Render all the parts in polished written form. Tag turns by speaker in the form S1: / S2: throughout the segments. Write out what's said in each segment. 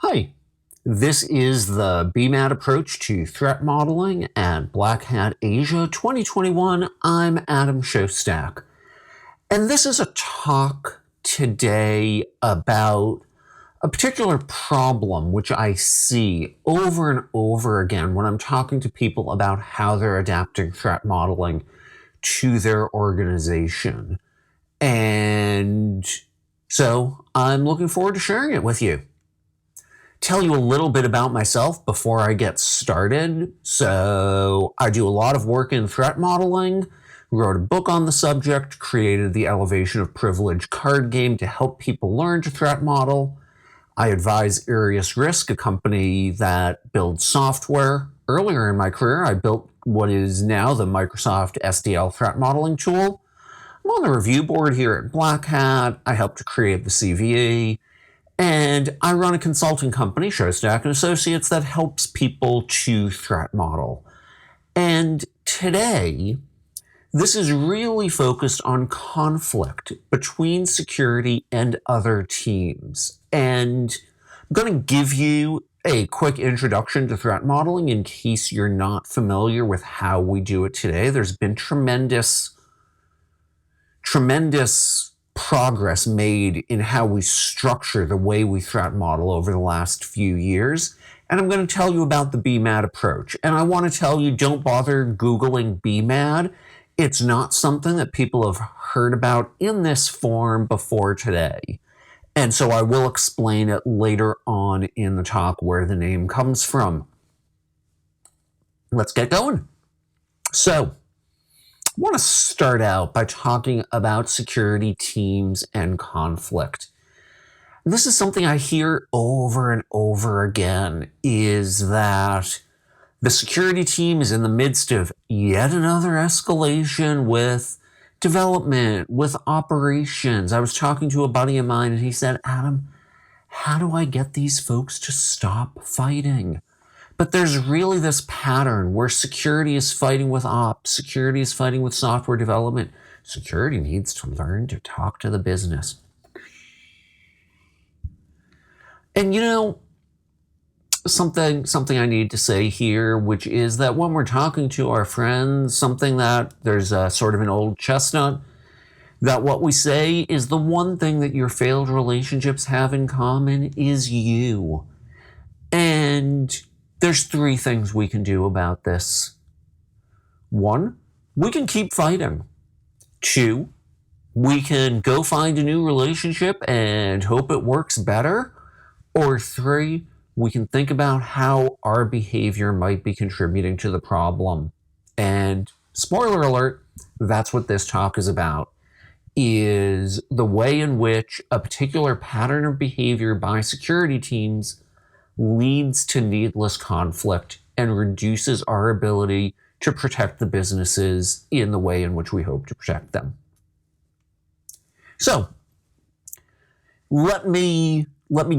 S1: Hi, this is the BMAD Approach to Threat Modeling at Black Hat Asia 2021. I'm Adam Shostack, and this is a talk today about a particular problem which I see over and over again when I'm talking to people about how they're adapting threat modeling to their organization. And so I'm looking forward to sharing it with you. Tell you a little bit about myself before I get started. So I do a lot of work in threat modeling, wrote a book on the subject, created the Elevation of Privilege card game to help people learn to threat model. I advise Arius Risk, a company that builds software. Earlier in my career, I built what is now the Microsoft SDL threat modeling tool. I'm on the review board here at Black Hat. I helped to create the CVE. And I run a consulting company, Shostack & Associates, that helps people to threat model. And today, this is really focused on conflict between security and other teams. And I'm going to give you a quick introduction to threat modeling in case you're not familiar with how we do it today. There's been tremendous progress made in how we structure the way we threat model over the last few years. And I'm going to tell you about the BMAD approach. And I want to tell you, don't bother Googling BMAD. It's not something that people have heard about in this form before today. And so I will explain it later on in the talk where the name comes from. Let's get going. So, I want to start out by talking about security teams and conflict. This is something I hear over and over again, is that the security team is in the midst of yet another escalation with development, with operations. I was talking to a buddy of mine and he said, Adam, how do I get these folks to stop fighting? But there's really this pattern where security is fighting with ops, security is fighting with software development. Security needs to learn to talk to the business. And you know, something I need to say here, which is that when we're talking to our friends, something that there's a sort of an old chestnut, that what we say is the one thing that your failed relationships have in common is you. And there's three things we can do about this. One, we can keep fighting. Two, we can go find a new relationship and hope it works better. Or three, we can think about how our behavior might be contributing to the problem. And spoiler alert, that's what this talk is about, is the way in which a particular pattern of behavior by security teams leads to needless conflict and reduces our ability to protect the businesses in the way in which we hope to protect them. So, let me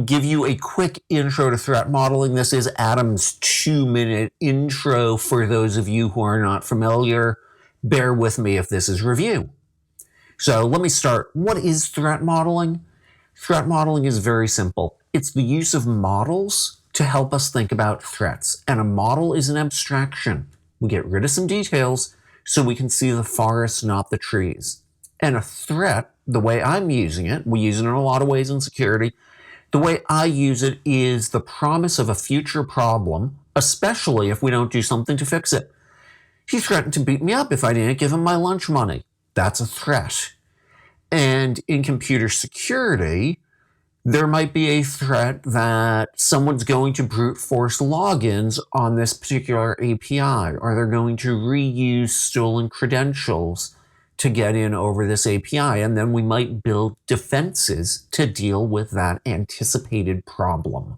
S1: give you a quick intro to threat modeling. This is Adam's 2-minute intro for those of you who are not familiar. Bear with me if this is review. So let me start. What is threat modeling? Threat modeling is very simple. It's the use of models to help us think about threats. And a model is an abstraction. We get rid of some details so we can see the forest, not the trees. And a threat, the way I'm using it, we use it in a lot of ways in security. The way I use it is the promise of a future problem, especially if we don't do something to fix it. He threatened to beat me up if I didn't give him my lunch money. That's a threat. And in computer security, there might be a threat that someone's going to brute force logins on this particular API, or they're going to reuse stolen credentials to get in over this API, and then we might build defenses to deal with that anticipated problem.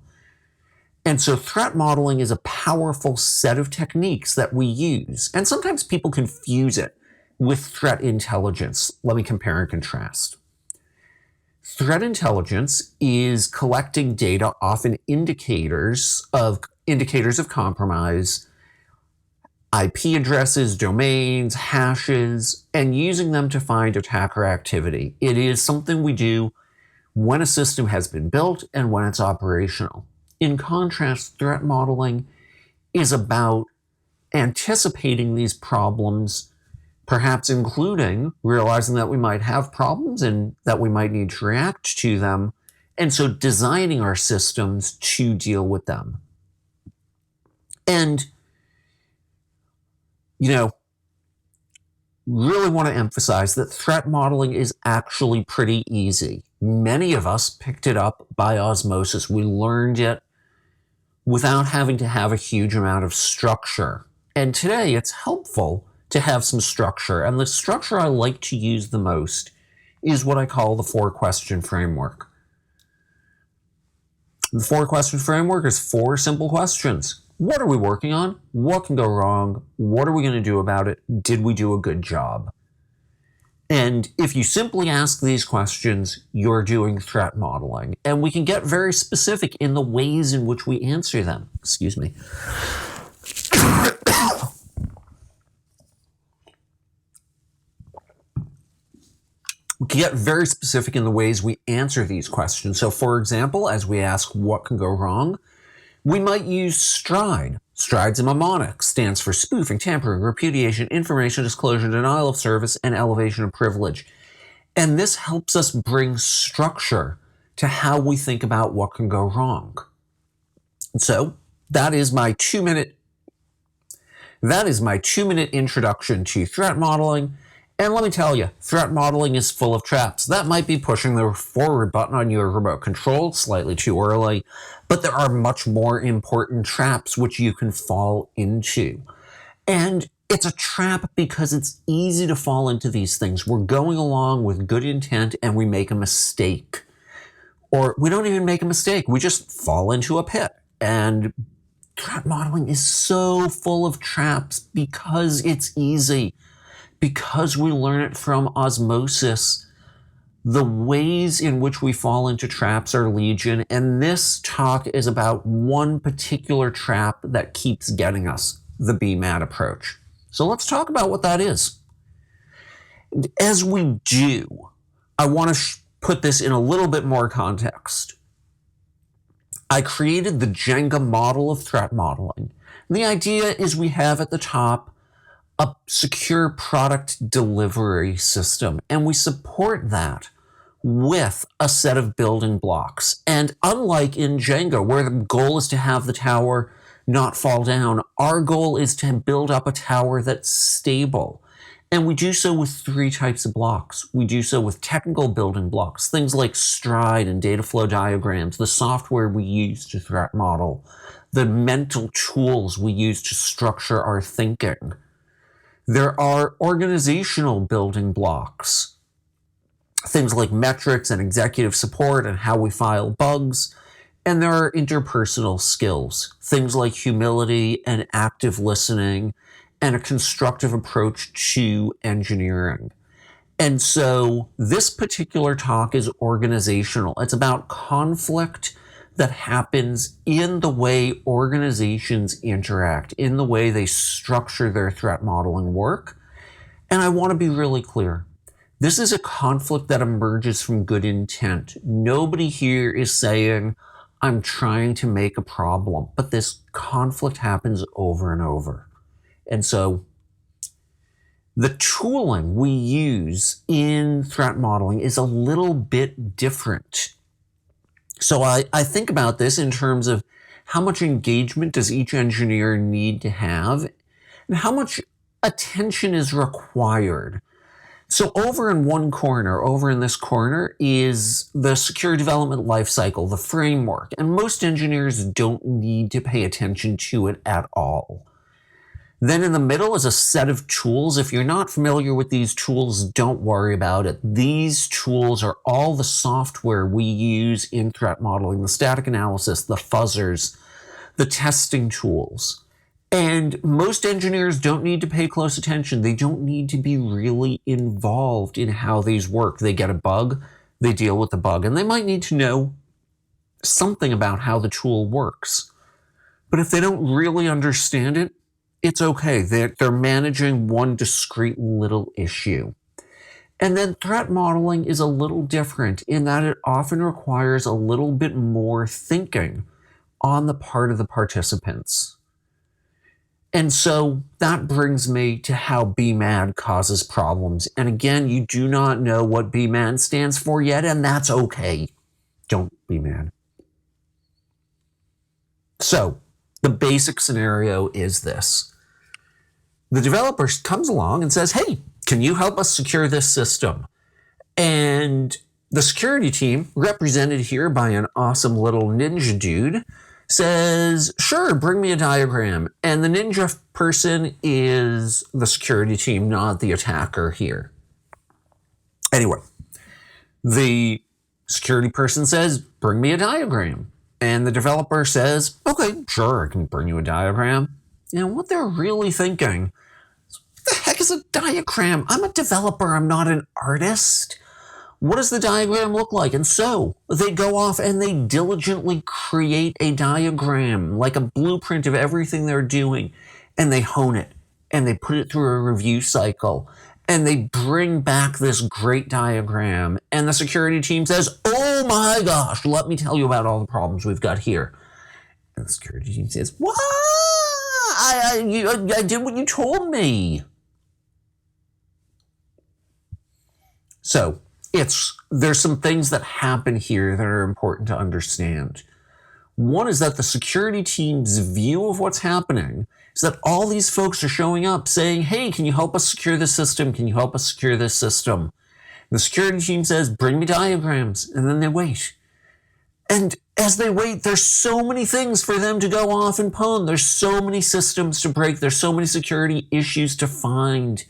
S1: And so threat modeling is a powerful set of techniques that we use, and sometimes people confuse it with threat intelligence. Let me compare and contrast. Threat intelligence is collecting data, often indicators of compromise, IP addresses, domains, hashes, and using them to find attacker activity. It is something we do when a system has been built and when it's operational. In contrast, threat modeling is about anticipating these problems, perhaps including realizing that we might have problems and that we might need to react to them, and so designing our systems to deal with them. And, really want to emphasize that threat modeling is actually pretty easy. Many of us picked it up by osmosis. We learned it without having to have a huge amount of structure. And today it's helpful to have some structure. And the structure I like to use the most is what I call the 4-question framework. The 4-question framework is 4 simple questions. What are we working on? What can go wrong? What are we going to do about it? Did we do a good job? And if you simply ask these questions, you're doing threat modeling. And we can get very specific in the ways in which we answer them. Excuse me. We can get very specific in the ways we answer these questions. So, for example, as we ask what can go wrong, we might use STRIDE. STRIDE's a mnemonic, stands for spoofing, tampering, repudiation, information disclosure, denial of service, and elevation of privilege. And this helps us bring structure to how we think about what can go wrong. So that is my 2-minute introduction to threat modeling. And let me tell you, threat modeling is full of traps. That might be pushing the forward button on your remote control slightly too early, but there are much more important traps which you can fall into. And it's a trap because it's easy to fall into these things. We're going along with good intent and we make a mistake. Or we don't even make a mistake. We just fall into a pit. And threat modeling is so full of traps because it's easy. Because we learn it from osmosis, the ways in which we fall into traps are legion, and this talk is about one particular trap that keeps getting us, the BMAD approach. So let's talk about what that is. As we do, I want to put this in a little bit more context. I created the Jenga model of threat modeling. And the idea is we have at the top a secure product delivery system, and we support that with a set of building blocks. And unlike in Jenga, where the goal is to have the tower not fall down, our goal is to build up a tower that's stable. And we do so with 3 types of blocks. We do so with technical building blocks, things like STRIDE and data flow diagrams, the software we use to threat model, the mental tools we use to structure our thinking. There are organizational building blocks, things like metrics and executive support and how we file bugs. And there are interpersonal skills, things like humility and active listening and a constructive approach to engineering. And so this particular talk is organizational. It's about conflict that happens in the way organizations interact, in the way they structure their threat modeling work. And I want to be really clear. This is a conflict that emerges from good intent. Nobody here is saying, I'm trying to make a problem, but this conflict happens over and over. And so the tooling we use in threat modeling is a little bit different. So I think about this in terms of how much engagement does each engineer need to have and how much attention is required. So over in this corner is the secure development lifecycle, the framework, and most engineers don't need to pay attention to it at all. Then in the middle is a set of tools. If you're not familiar with these tools, don't worry about it. These tools are all the software we use in threat modeling, the static analysis, the fuzzers, the testing tools. And most engineers don't need to pay close attention. They don't need to be really involved in how these work. They get a bug, they deal with the bug, and they might need to know something about how the tool works. But if they don't really understand it, it's okay. They're managing one discrete little issue. And then threat modeling is a little different in that it often requires a little bit more thinking on the part of the participants. And so that brings me to how BMAD causes problems. And again, you do not know what BMAD stands for yet, and that's okay. Don't be mad. So the basic scenario is this. The developer comes along and says, hey, can you help us secure this system? And the security team, represented here by an awesome little ninja dude, says, sure, bring me a diagram. And the ninja person is the security team, not the attacker here. Anyway, the security person says, bring me a diagram. And the developer says, okay, sure, I can bring you a diagram. You know, what they're really thinking, what the heck is a diagram? I'm a developer, I'm not an artist. What does the diagram look like? And so they go off and they diligently create a diagram, like a blueprint of everything they're doing, and they hone it, and they put it through a review cycle, and they bring back this great diagram, and the security team says, oh my gosh, let me tell you about all the problems we've got here. And the security team says, what? I did what you told me. So there's some things that happen here that are important to understand. One is that the security team's view of what's happening is that all these folks are showing up saying, hey, can you help us secure this system? Can you help us secure this system? The security team says, bring me diagrams, and then they wait. And as they wait, there's so many things for them to go off and pwn. There's so many systems to break. There's so many security issues to find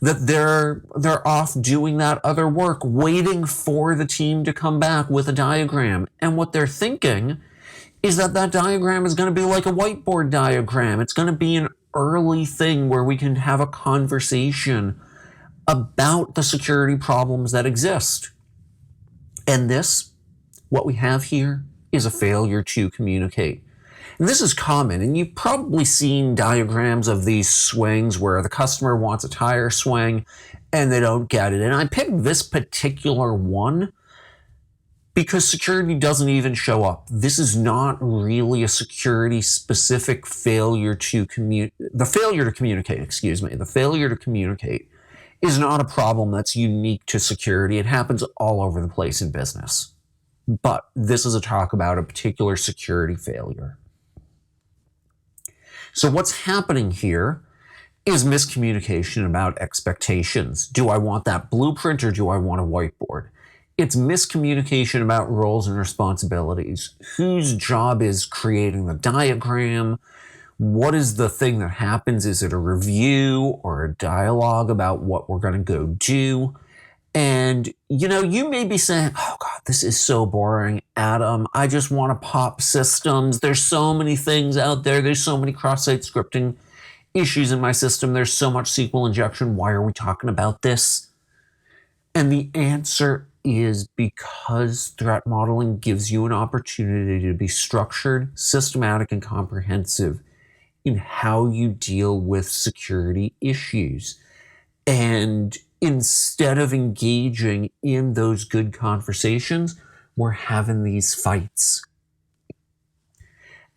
S1: that they're off doing that other work, waiting for the team to come back with a diagram. And what they're thinking is that diagram is going to be like a whiteboard diagram. It's going to be an early thing where we can have a conversation about the security problems that exist. And what we have here, is a failure to communicate. And this is common, and you've probably seen diagrams of these swings where the customer wants a tire swing and they don't get it. And I picked this particular one because security doesn't even show up. This is not really a security-specific failure to communicate. The failure to communicate is not a problem that's unique to security. It happens all over the place in business. But this is a talk about a particular security failure. So what's happening here is miscommunication about expectations. Do I want that blueprint or do I want a whiteboard? It's miscommunication about roles and responsibilities. Whose job is creating the diagram? What is the thing that happens? Is it a review or a dialogue about what we're going to go do? And, you may be saying, oh God, this is so boring, Adam. I just want to pop systems. There's so many things out there. There's so many cross-site scripting issues in my system. There's so much SQL injection. Why are we talking about this? And the answer is because threat modeling gives you an opportunity to be structured, systematic, and comprehensive in how you deal with security issues. And instead of engaging in those good conversations, we're having these fights.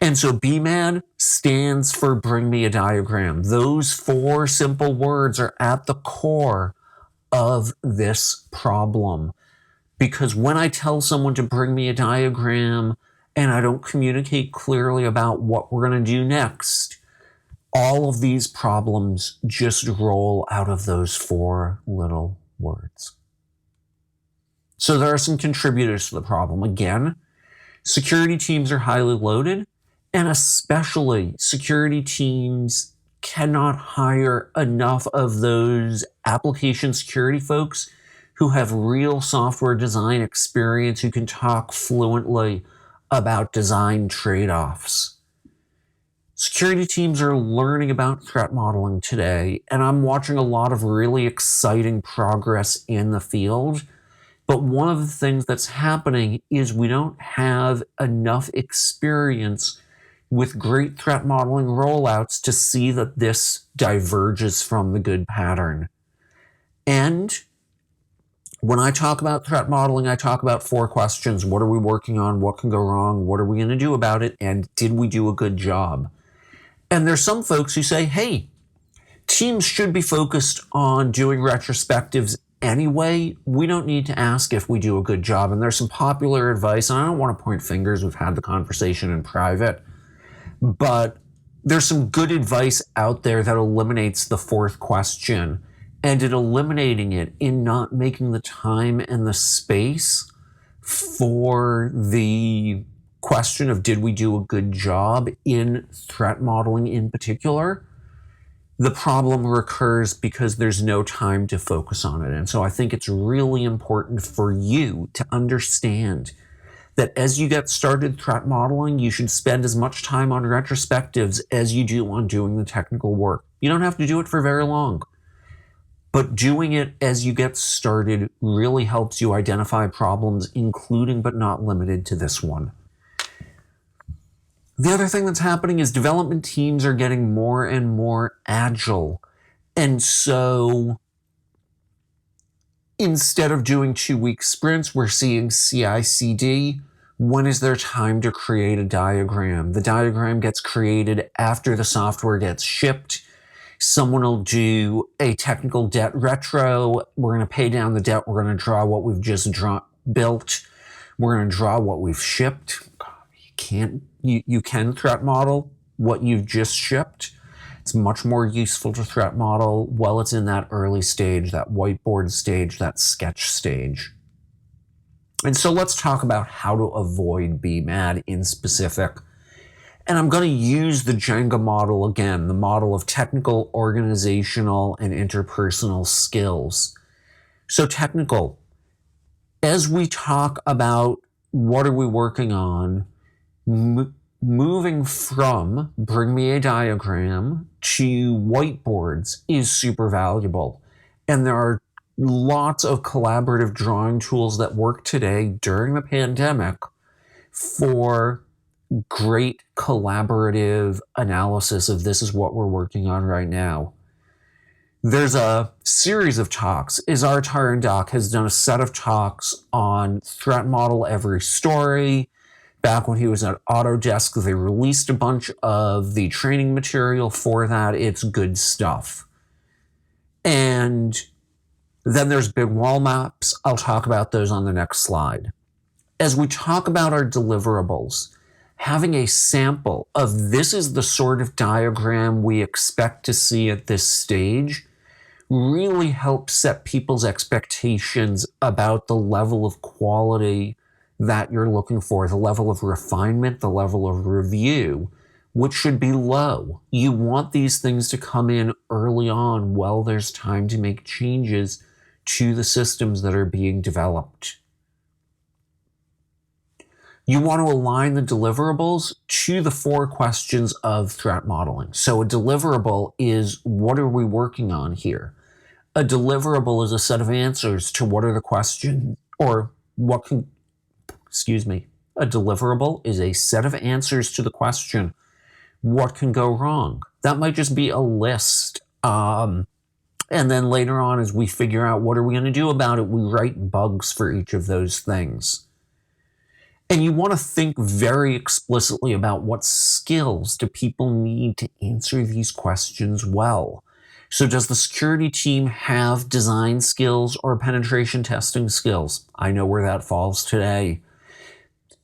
S1: And so BMAD stands for bring me a diagram. Those 4 simple words are at the core of this problem. Because when I tell someone to bring me a diagram and I don't communicate clearly about what we're going to do next, all of these problems just roll out of those 4 little words. So there are some contributors to the problem. Again, security teams are highly loaded, and especially security teams cannot hire enough of those application security folks who have real software design experience, who can talk fluently about design trade-offs. Security teams are learning about threat modeling today, and I'm watching a lot of really exciting progress in the field. But one of the things that's happening is we don't have enough experience with great threat modeling rollouts to see that this diverges from the good pattern. And When I talk about threat modeling, I talk about 4 questions. What are we working on? What can go wrong? What are we going to do about it? And did we do a good job? And there's some folks who say, hey, teams should be focused on doing retrospectives anyway. We don't need to ask if we do a good job. And there's some popular advice, and I don't want to point fingers. We've had the conversation in private. But there's some good advice out there that eliminates the 4th question. And in eliminating it, in not making the time and the space for the question of did we do a good job in threat modeling in particular, the problem recurs because there's no time to focus on it. And so I think it's really important for you to understand that as you get started threat modeling, you should spend as much time on retrospectives as you do on doing the technical work. You don't have to do it for very long. But doing it as you get started really helps you identify problems, including but not limited to this one. The other thing that's happening is development teams are getting more and more agile. And so instead of doing 2-week sprints, we're seeing CI/CD. When is there time to create a diagram? The diagram gets created after the software gets shipped. Someone will do a technical debt retro. We're going to pay down the debt. We're going to draw what we've just built. We're going to draw what we've shipped. You can threat model what you've just shipped. It's much more useful to threat model while it's in that early stage, that whiteboard stage, that sketch stage. And so let's talk about how to avoid BMAD in specific. And I'm going to use the Jenga model again, the model of technical, organizational, and interpersonal skills. So technical, as we talk about what are we working on, moving from bring me a diagram to whiteboards is super valuable. And there are lots of collaborative drawing tools that work today during the pandemic for great collaborative analysis of this is what we're working on right now. There's a series of talks. Izar and Doc has done a set of talks on threat model every story. Back when he was at Autodesk, they released a bunch of the training material for that. It's good stuff. And then there's big wall maps. I'll talk about those on the next slide. As we talk about our deliverables, having a sample of this is the sort of diagram we expect to see at this stage really helps set people's expectations about the level of quality that you're looking for, the level of refinement, the level of review, which should be low. You want these things to come in early on while there's time to make changes to the systems that are being developed. You want to align the deliverables to the 4 questions of threat modeling. So a deliverable is what are we working on here? A deliverable is a set of answers to what are the questions or what can, a deliverable is a set of answers to the question, what can go wrong? That might just be a list. And then later on, as we figure out what are we going to do about it, we write bugs for each of those things. And you want to think very explicitly about what skills do people need to answer these questions well. So does the security team have design skills or penetration testing skills? I know where that falls today.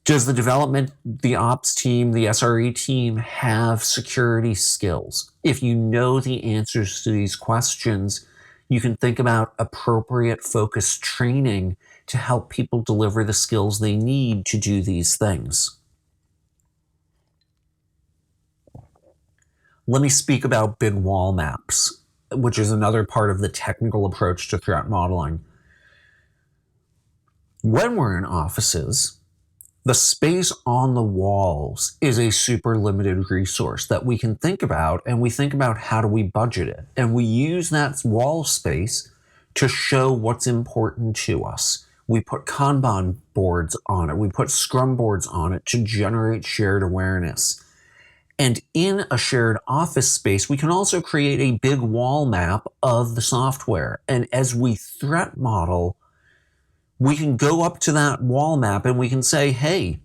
S1: Does the development, the ops team, the SRE team have security skills? If you know the answers to these questions, you can think about appropriate focused training to help people deliver the skills they need to do these things. Let me speak about big wall maps, which is another part of the technical approach to threat modeling. When we're in offices, the space on the walls is a super limited resource that we can think about, and we think about how do we budget it. And we use that wall space to show what's important to us. We put Kanban boards on it. We put Scrum boards on it to generate shared awareness. And in a shared office space, we can also create a big wall map of the software. And as we threat model, we can go up to that wall map and we can say, hey,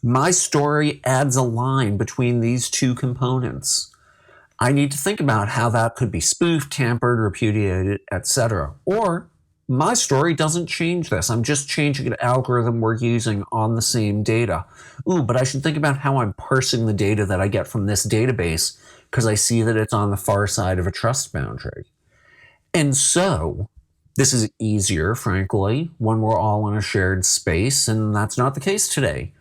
S1: my story adds a line between these two components. I need to think about how that could be spoofed, tampered, repudiated, etc. Or my story doesn't change this. I'm just changing an algorithm we're using on the same data. Ooh, but I should think about how I'm parsing the data that I get from this database because I see that it's on the far side of a trust boundary. And so this is easier, frankly, when we're all in a shared space, and that's not the case today.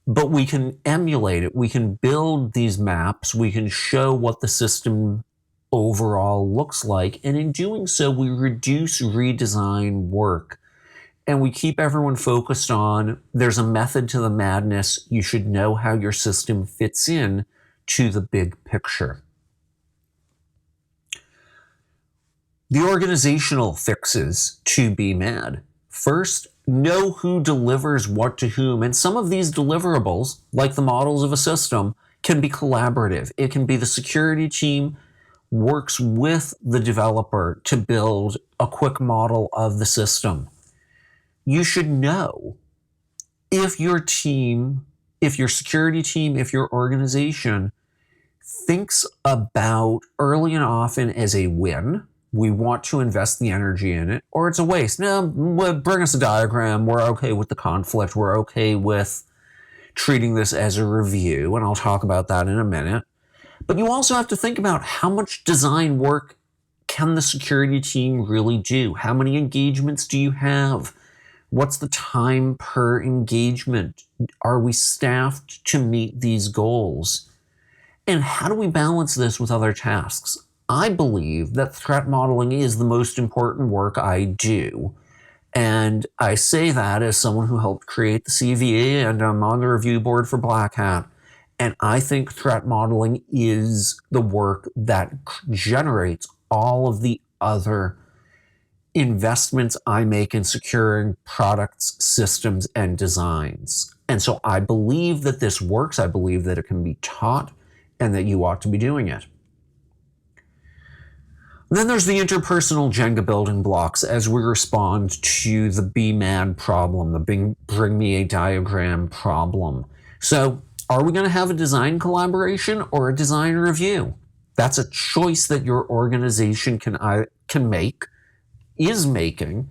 S1: But we can emulate it. We can build these maps. We can show what the system overall looks like. And in doing so, we reduce redesign work. And we keep everyone focused on there's a method to the madness. You should know how your system fits in to the big picture. The organizational fixes to BMAD. First, know who delivers what to whom. And some of these deliverables, like the models of a system, can be collaborative. It can be the security team works with the developer to build a quick model of the system. You should know if your team, if your security team, if your organization thinks about early and often as a win, we want to invest the energy in it, or it's a waste. No, bring us a diagram. We're okay with the conflict. We're okay with treating this as a review, and I'll talk about that in a minute. But you also have to think about how much design work can the security team really do? How many engagements do you have? What's the time per engagement? Are we staffed to meet these goals? And how do we balance this with other tasks? I believe that threat modeling is the most important work I do. And I say that as someone who helped create the CVE, and I'm on the review board for Black Hat. And I think threat modeling is the work that generates all of the other investments I make in securing products, systems, and designs. And so I believe that this works. I believe that it can be taught and that you ought to be doing it. Then there's the interpersonal Jenga building blocks as we respond to the BMAD problem, the bring me a diagram problem. So are we going to have a design collaboration or a design review? That's a choice that your organization can make, is making,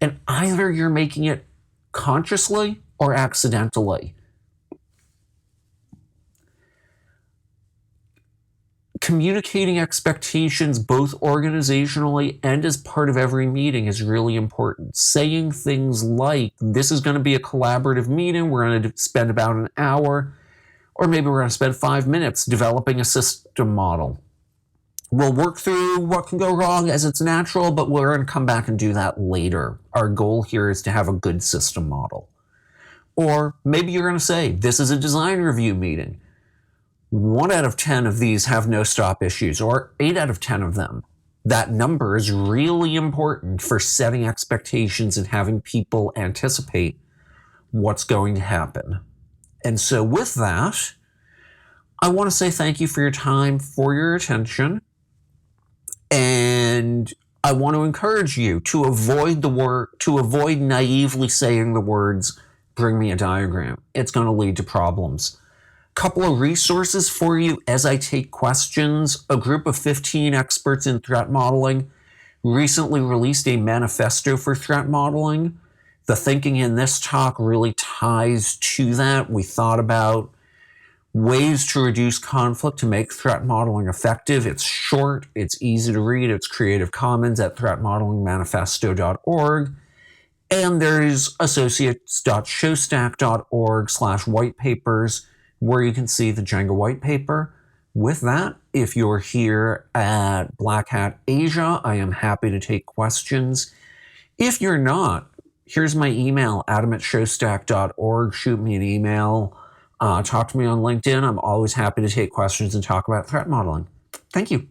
S1: and either you're making it consciously or accidentally. Communicating expectations both organizationally and as part of every meeting is really important. Saying things like, this is going to be a collaborative meeting, we're going to spend about an hour, or maybe we're going to spend 5 minutes developing a system model. We'll work through what can go wrong as it's natural, but we're going to come back and do that later. Our goal here is to have a good system model. Or maybe you're going to say, this is a design review meeting. 1 out of 10 of these have no stop issues, or 8 out of 10 of them. That number is really important for setting expectations and having people anticipate what's going to happen. And so with that, I want to say thank you for your time, for your attention. And I want to encourage you to avoid naively saying the words, bring me a diagram. It's going to lead to problems. Couple of resources for you as I take questions. A group of 15 experts in threat modeling recently released a manifesto for threat modeling. The thinking in this talk really ties to that. We thought about ways to reduce conflict to make threat modeling effective. It's short, it's easy to read, it's Creative Commons at threatmodelingmanifesto.org. And there's associates.shostack.org/whitepapers, where you can see the Jenga white paper. With that, if you're here at Black Hat Asia, I am happy to take questions. If you're not, here's my email, adam@shostack.org. Shoot me an email. Talk to me on LinkedIn. I'm always happy to take questions and talk about threat modeling. Thank you.